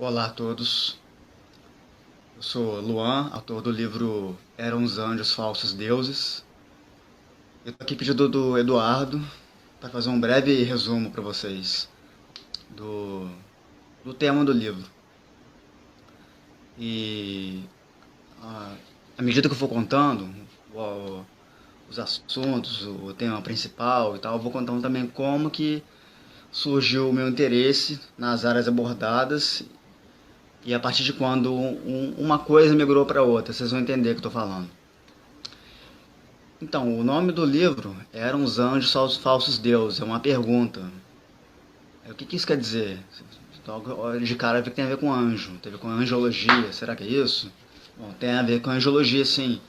Olá a todos, eu sou Luan, autor do livro Eram os Anjos Falsos Deuses. Eu tô aqui pedido do Eduardo para fazer um breve resumo para vocês do, do tema do livro. E à, à medida que eu for contando o- os assuntos, o tema principal e tal, eu vou contando também como que surgiu o meu interesse nas áreas abordadas e a partir de quando uma coisa migrou para outra. Vocês vão entender o que eu estou falando. Então, o nome do livro Eram os Anjos Falsos Deuses, é uma pergunta. O que isso quer dizer? Então, de cara que tem a ver com anjo, tem a ver com angiologia, será que é isso? Bom, tem a ver com angiologia sim.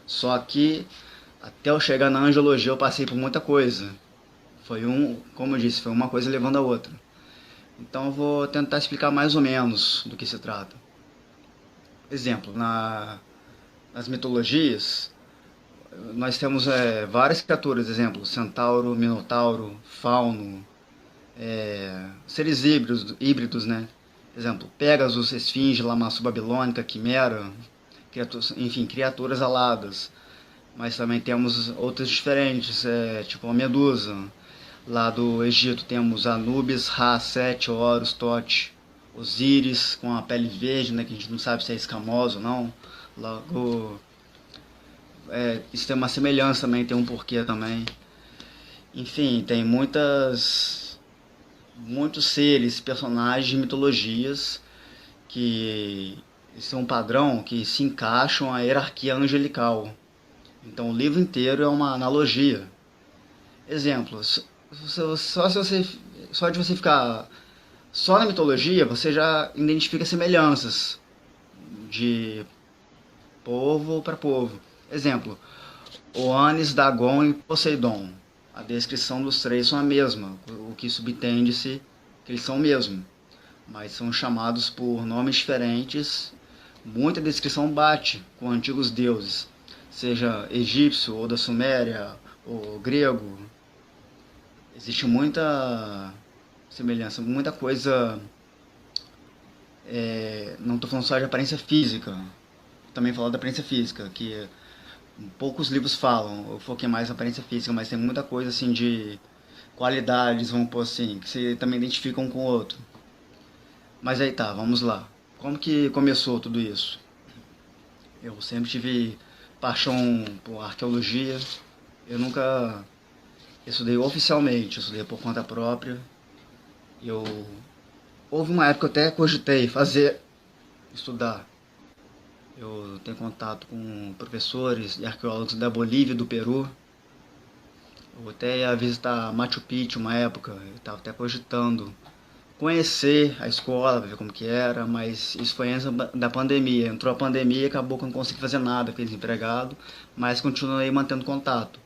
Só que até eu chegar na angiologia eu passei por muita coisa. Como eu disse, foi uma coisa levando a outra. Então eu vou tentar explicar mais ou menos do que se trata. Exemplo, nas mitologias, nós temos várias criaturas, exemplo, centauro, minotauro, fauno, seres híbridos, né? Exemplo, Pegasus, Esfinge, Lamassu Babilônica, Quimera, enfim, criaturas aladas. Mas também temos outras diferentes, tipo a Medusa. Lá do Egito temos Anubis, Ra, Sete, Horus, Tote, Osíris, com a pele verde, né, que a gente não sabe se é escamoso ou não. Logo, isso tem uma semelhança também, tem um porquê também. Enfim, tem muitos seres, personagens de mitologias que são um padrão que se encaixam à hierarquia angelical. Então o livro inteiro é uma analogia. Exemplos. Só de você ficar só na mitologia, você já identifica semelhanças de povo para povo. Exemplo, Oanes, Dagon e Poseidon. A descrição dos três são a mesma, o que subtende-se que eles são o mesmo, mas são chamados por nomes diferentes. Muita descrição bate com antigos deuses, seja egípcio ou da Suméria ou grego. Existe muita semelhança, muita coisa. Não estou falando só de aparência física, também falar da aparência física, que poucos livros falam. Eu foquei mais na aparência física, mas tem muita coisa assim de qualidades, vamos pôr assim, que você também identifica um com o outro. Mas aí tá, vamos lá. Como que começou tudo isso? Eu sempre tive paixão por arqueologia. Eu nunca estudei oficialmente, eu estudei por conta própria. Eu houve uma época que eu até cogitei estudar. Eu tenho contato com professores e arqueólogos da Bolívia e do Peru. Eu até ia visitar Machu Picchu uma época, eu estava até cogitando conhecer a escola, ver como que era, mas isso foi antes da pandemia. Entrou a pandemia e acabou que eu não consegui fazer nada, fiquei desempregado, mas continuei mantendo contato.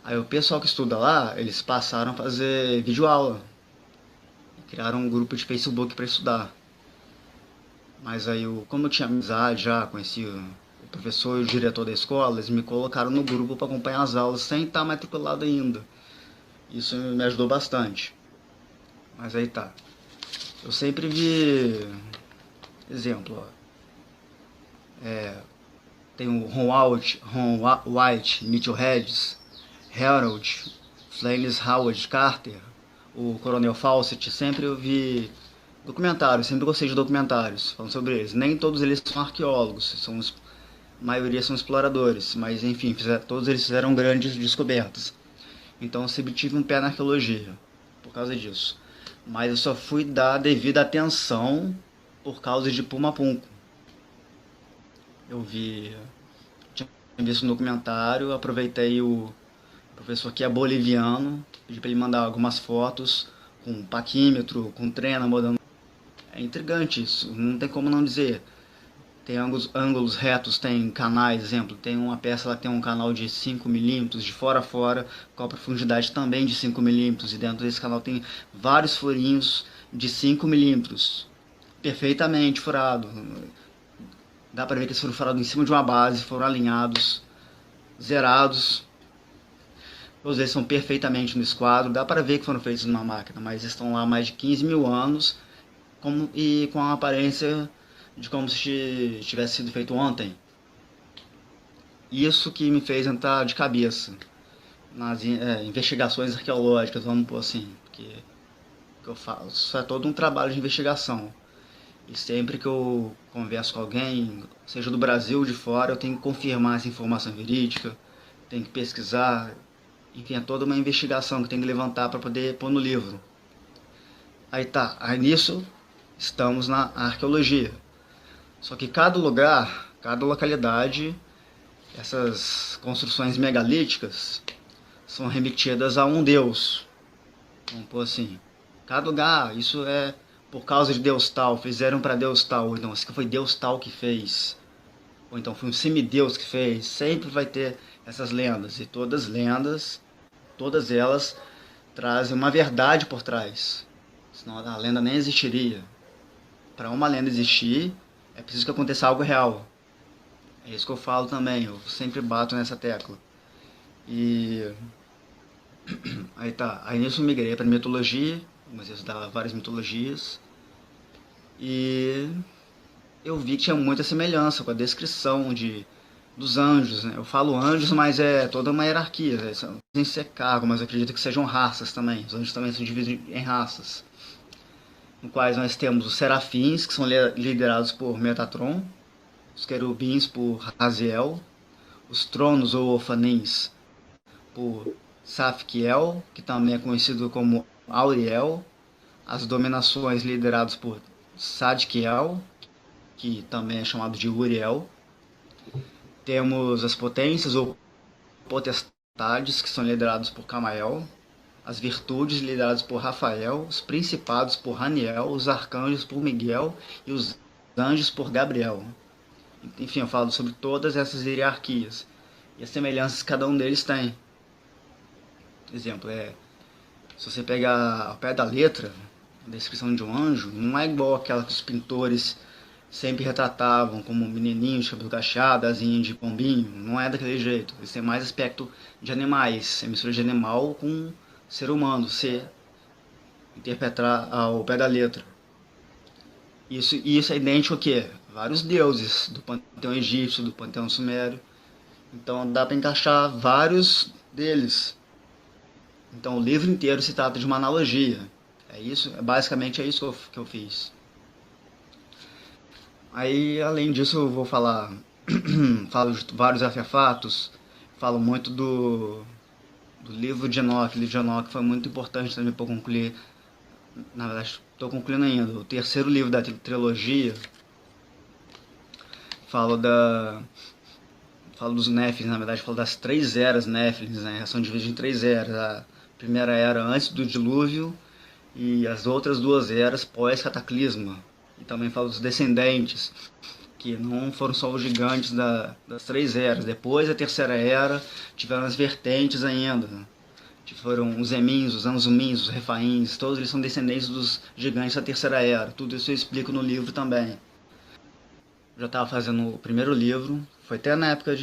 Aí o pessoal que estuda lá, eles passaram a fazer videoaula, criaram um grupo de Facebook para estudar. Mas aí, como eu tinha amizade já, conhecia o professor e o diretor da escola, eles me colocaram no grupo para acompanhar as aulas sem estar matriculado ainda. Isso me ajudou bastante. Mas aí tá. Eu sempre vi. Exemplo, ó. Tem o Ron White, Mitchell Hedges, Harold, Flames Howard Carter, o Coronel Fawcett. Sempre eu vi documentários, sempre gostei de documentários falando sobre eles. Nem todos eles são arqueólogos, a maioria são exploradores, mas enfim, todos eles fizeram grandes descobertas. Então eu sempre tive um pé na arqueologia por causa disso. Mas eu só fui dar devida atenção por causa de Puma Punco. Eu tinha visto um documentário, aproveitei o professor que é boliviano, pedi para ele mandar algumas fotos com paquímetro, com trena, modando. É intrigante isso, não tem como não dizer. Tem ângulos retos, tem canais, exemplo, tem uma peça lá que tem um canal de 5 milímetros de fora a fora, com a profundidade também de 5 milímetros, e dentro desse canal tem vários furinhos de 5 milímetros, perfeitamente furado. Dá pra ver que eles foram furados em cima de uma base, foram alinhados, zerados. Todos eles são perfeitamente no esquadro, dá pra ver que foram feitos numa máquina, mas estão lá há mais de 15 mil anos, e com a aparência de como se tivesse sido feito ontem. Isso que me fez entrar de cabeça nas investigações arqueológicas, vamos pôr assim, porque que eu faço é todo um trabalho de investigação. E sempre que eu converso com alguém, seja do Brasil ou de fora, eu tenho que confirmar essa informação verídica, tenho que pesquisar, enfim, é toda uma investigação que tem que levantar para poder pôr no livro. Aí nisso estamos na arqueologia. Só que cada lugar, cada localidade, essas construções megalíticas são remetidas a um deus. Vamos pôr assim. Cada lugar, isso é por causa de Deus tal, fizeram para Deus tal, ou então isso que foi Deus tal que fez, ou então foi um semideus que fez. Sempre vai ter essas lendas, e todas elas trazem uma verdade por trás, senão a lenda nem existiria. Para uma lenda existir, é preciso que aconteça algo real. É isso que eu falo também, eu sempre bato nessa tecla. E aí nisso eu migrei para mitologia, comecei a estudar várias mitologias, e eu vi que tinha muita semelhança com a descrição dos anjos, né? Eu falo anjos, mas é toda uma hierarquia, né? São sem ser cargo, mas eu acredito que sejam raças também. Os anjos também são divididos em raças, no quais nós temos os serafins, que são liderados por Metatron, os querubins por Raziel, os tronos ou orfanins por Safkiel, que também é conhecido como Auriel, as dominações lideradas por Sadkiel, que também é chamado de Uriel. Temos as potências ou potestades, que são liderados por Camael, as virtudes lideradas por Rafael, os principados por Raniel, os arcanjos por Miguel e os anjos por Gabriel. Enfim, eu falo sobre todas essas hierarquias e as semelhanças que cada um deles tem. Exemplo, se você pegar ao pé da letra, a descrição de um anjo, não é igual aquela que os pintores sempre retratavam como menininho de cabelo cacheado, asinha de pombinho. Não é daquele jeito. Eles têm mais aspecto de animais, é mistura de animal com ser humano, ser interpretar ao pé da letra. Isso é idêntico a quê? Vários deuses do panteão egípcio, do panteão sumério. Então dá para encaixar vários deles. Então o livro inteiro se trata de uma analogia. Basicamente é isso que eu fiz. Aí, além disso, eu vou falar falo de vários artefatos, falo muito do livro de Enoque. O livro de Enoque foi muito importante também para concluir, na verdade, estou concluindo ainda, o terceiro livro da trilogia. Falo dos Néfilins, na verdade, falo das 3 eras Néfilins, né? São divididas em 3 eras. A primeira era antes do dilúvio e as outras 2 eras pós-cataclisma. E também falo dos descendentes, que não foram só os gigantes das 3 eras. Depois da terceira era, tiveram as vertentes ainda, né? Que foram os Emins, os Anzumins, os Refaíns, todos eles são descendentes dos gigantes da terceira era. Tudo isso eu explico no livro também. Eu já estava fazendo o primeiro livro, foi até na época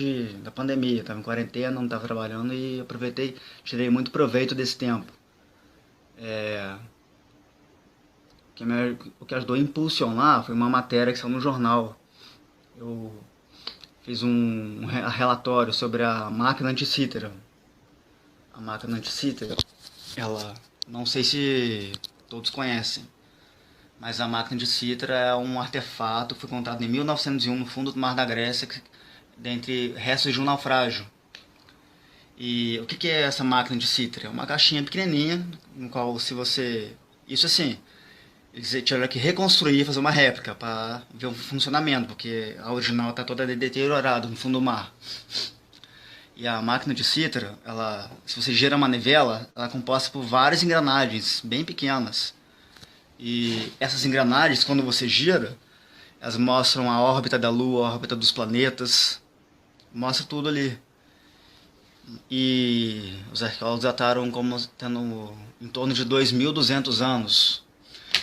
da pandemia, estava em quarentena, não estava trabalhando e aproveitei, tirei muito proveito desse tempo. O que ajudou a impulsionar foi uma matéria que saiu no jornal. Eu fiz um relatório sobre a máquina anticítera. A máquina anticítera, ela, não sei se todos conhecem, mas a máquina de Citra é um artefato que foi encontrado em 1901 no fundo do Mar da Grécia, dentre restos de um naufrágio. E o que é essa máquina de Citra? É uma caixinha pequenininha, no qual se você... Isso assim, eles tiveram que reconstruir, fazer uma réplica para ver o funcionamento, porque a original está toda deteriorada no fundo do mar. E a máquina de Citra, se você gira a manivela, ela é composta por várias engrenagens bem pequenas. E essas engrenagens, quando você gira, elas mostram a órbita da Lua, a órbita dos planetas, mostra tudo ali. E os arqueólogos dataram como tendo em torno de 2.200 anos.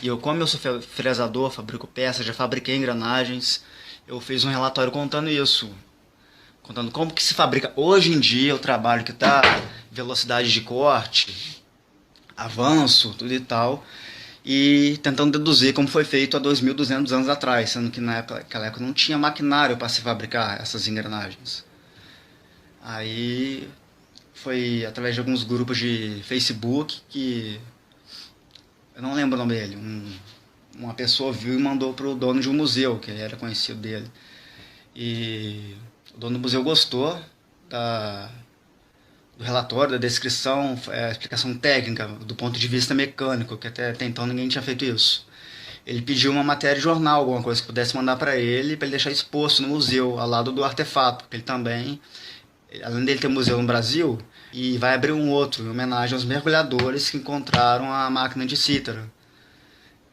E como eu sou fresador, fabrico peças, já fabriquei engrenagens, eu fiz um relatório contando isso. Contando como que se fabrica hoje em dia o trabalho que está, velocidade de corte, avanço, tudo e tal. e tentando deduzir como foi feito há 2.200 anos atrás, sendo que naquela época não tinha maquinário para se fabricar essas engrenagens. Aí foi através de alguns grupos de Facebook que eu não lembro o nome dele, uma pessoa viu e mandou pro dono de um museu, que era conhecido dele. E o dono do museu gostou da, do relatório, da descrição, explicação técnica, do ponto de vista mecânico, que até então ninguém tinha feito isso. Ele pediu uma matéria de jornal, alguma coisa que pudesse mandar para ele deixar exposto no museu, ao lado do artefato, porque ele também, além dele ter um museu no Brasil, e vai abrir um outro, em homenagem aos mergulhadores que encontraram a máquina de Cítara.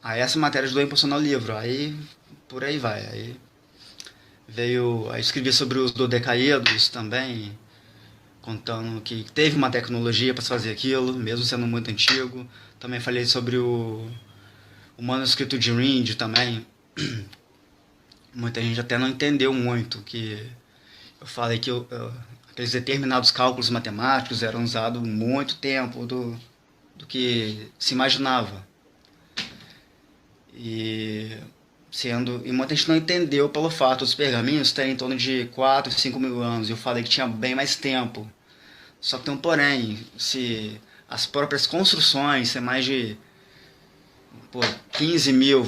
Aí essa matéria ajudou a impulsionar o livro, aí por aí vai. Aí escrevi sobre os dodecaídos também, contando que teve uma tecnologia para se fazer aquilo, mesmo sendo muito antigo. Também falei sobre o manuscrito de Rind também. Muita gente até não entendeu muito, que eu falei que aqueles determinados cálculos matemáticos eram usados muito tempo do que se imaginava. E muita gente não entendeu pelo fato dos pergaminhos terem em torno de 4, 5 mil anos. Eu falei que tinha bem mais tempo. Só que tem um porém, se as próprias construções, se é mais de 15 mil,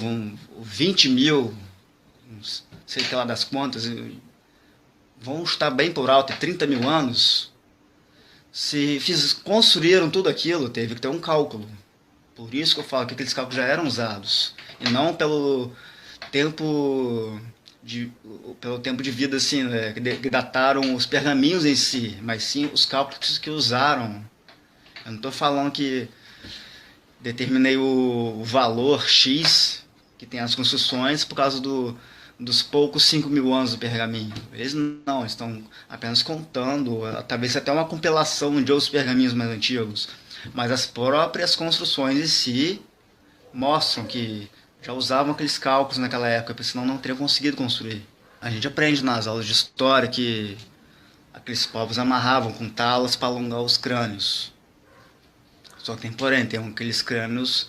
20 mil, sei lá das contas, vão estar bem por alto, 30 mil anos. Se construíram tudo aquilo, teve que ter um cálculo. Por isso que eu falo que aqueles cálculos já eram usados. E não tempo pelo tempo de vida assim, né, que dataram os pergaminhos em si, mas sim os cálculos que usaram. Eu não estou falando que determinei o valor X que tem as construções por causa dos poucos 5 mil anos do pergaminho. Eles não, eles estão apenas contando, talvez até uma compilação de outros pergaminhos mais antigos. Mas as próprias construções em si mostram que já usavam aqueles cálculos naquela época, porque senão não teriam conseguido construir. A gente aprende nas aulas de história que aqueles povos amarravam com talas para alongar os crânios. Só que tem aqueles crânios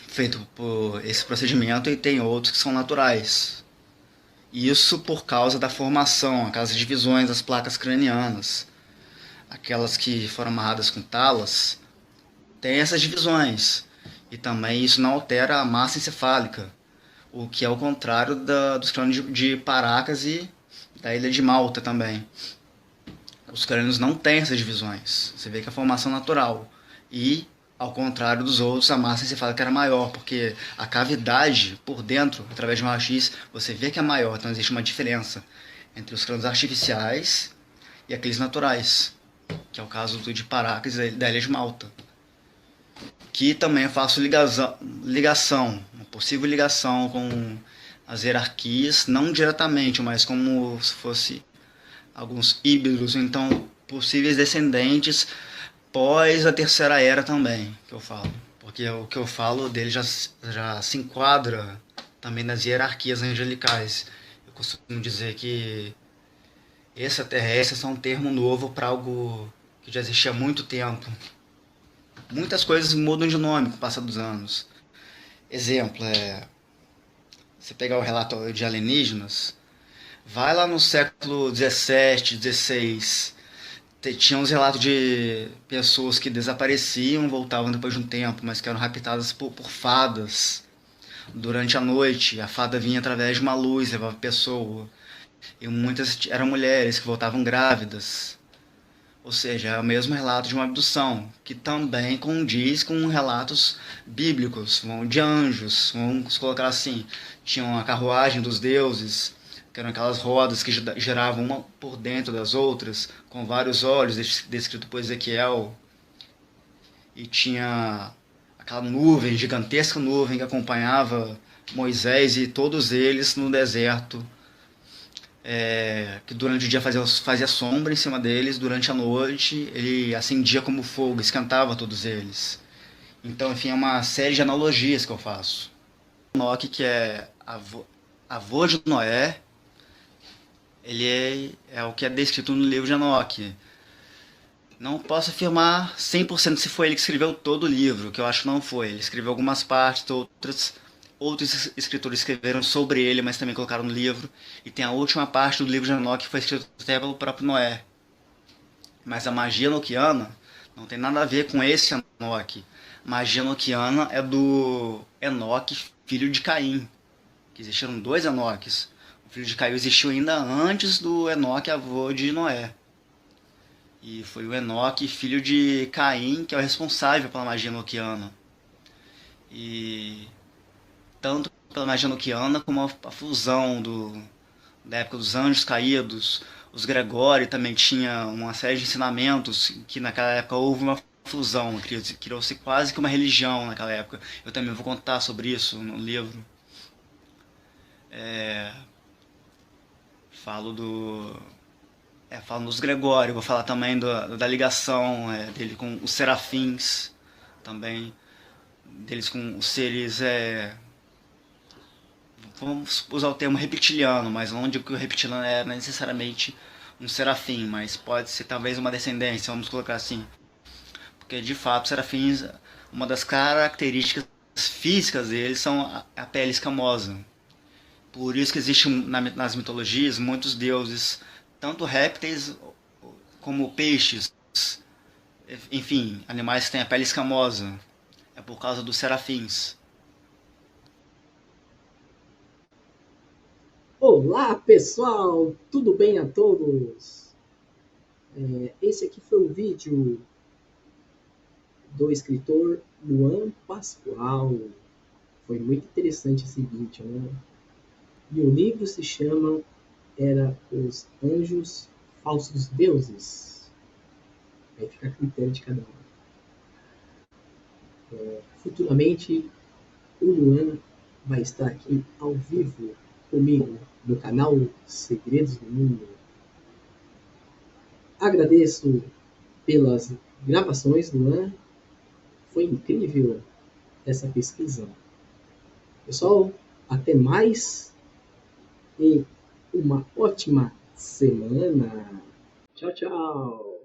feitos por esse procedimento e tem outros que são naturais. Isso por causa da formação, aquelas divisões das placas cranianas. Aquelas que foram amarradas com talas, tem essas divisões. E também isso não altera a massa encefálica, o que é o contrário dos crânios de Paracas e da ilha de Malta também. Os crânios não têm essas divisões. Você vê que é a formação natural. E, ao contrário dos outros, a massa encefálica era maior, porque a cavidade por dentro, através de um raio-x, você vê que é maior. Então existe uma diferença entre os crânios artificiais e aqueles naturais, que é o caso de Paracas e da ilha de Malta. Que também eu faço uma possível ligação com as hierarquias, não diretamente, mas como se fosse alguns híbridos, então possíveis descendentes pós a terceira era também, que eu falo. Porque o que eu falo dele já se enquadra também nas hierarquias angelicais. Eu costumo dizer que extraterrestres são um termo novo para algo que já existia há muito tempo. Muitas coisas mudam de nome com o passar dos anos. Exemplo, você pegar o relatório de alienígenas, vai lá no século 17, 16, tinha uns relatos de pessoas que desapareciam, voltavam depois de um tempo, mas que eram raptadas por fadas durante a noite. A fada vinha através de uma luz, levava a pessoa. E muitas eram mulheres que voltavam grávidas. Ou seja, é o mesmo relato de uma abdução, que também condiz com relatos bíblicos, de anjos, vamos colocar assim. Tinham a carruagem dos deuses, que eram aquelas rodas que giravam uma por dentro das outras, com vários olhos, descrito por Ezequiel. E tinha aquela nuvem, gigantesca nuvem que acompanhava Moisés e todos eles no deserto, que durante o dia fazia sombra em cima deles, durante a noite ele acendia como fogo, esquentava todos eles. Então, enfim, é uma série de analogias que eu faço. Enoque, que é avô de Noé, ele é o que é descrito no livro de Enoque. Não posso afirmar 100% se foi ele que escreveu todo o livro, que eu acho que não foi. Ele escreveu algumas partes, outros escritores escreveram sobre ele, mas também colocaram no livro. E tem a última parte do livro de Enoque que foi escrito até pelo próprio Noé. Mas a magia enoquiana não tem nada a ver com esse Enoque. Magia enoquiana é do Enoque, filho de Caim. Que existiram dois Enoques. O filho de Caim existiu ainda antes do Enoque, avô de Noé. E foi o Enoque, filho de Caim, que é o responsável pela magia enoquiana. E tanto pela magia enoquiana como a fusão da época dos anjos caídos. Os Gregório também tinha uma série de ensinamentos que naquela época houve uma fusão, criou-se quase que uma religião naquela época. Eu também vou contar sobre isso no livro. Falo do falo dos Gregório, vou falar também da ligação dele com os serafins, também deles com os seres, vamos usar o termo reptiliano, mas não digo que o reptiliano é necessariamente um serafim, mas pode ser talvez uma descendência, vamos colocar assim. Porque de fato, os serafins, uma das características físicas deles são a pele escamosa. Por isso que existe nas mitologias muitos deuses, tanto répteis como peixes, enfim, animais que têm a pele escamosa. É por causa dos serafins. Olá, pessoal! Tudo bem a todos? Esse aqui foi o vídeo do escritor Luan Pascoal. Foi muito interessante esse vídeo, né? E o livro se chama Era os Anjos Falsos Deuses. Aí fica a critério de cada um. Futuramente, o Luan vai estar aqui ao vivo comigo no canal Segredos do Mundo. Agradeço pelas gravações, Luan. Foi incrível essa pesquisa. Pessoal, até mais e uma ótima semana. Tchau, tchau.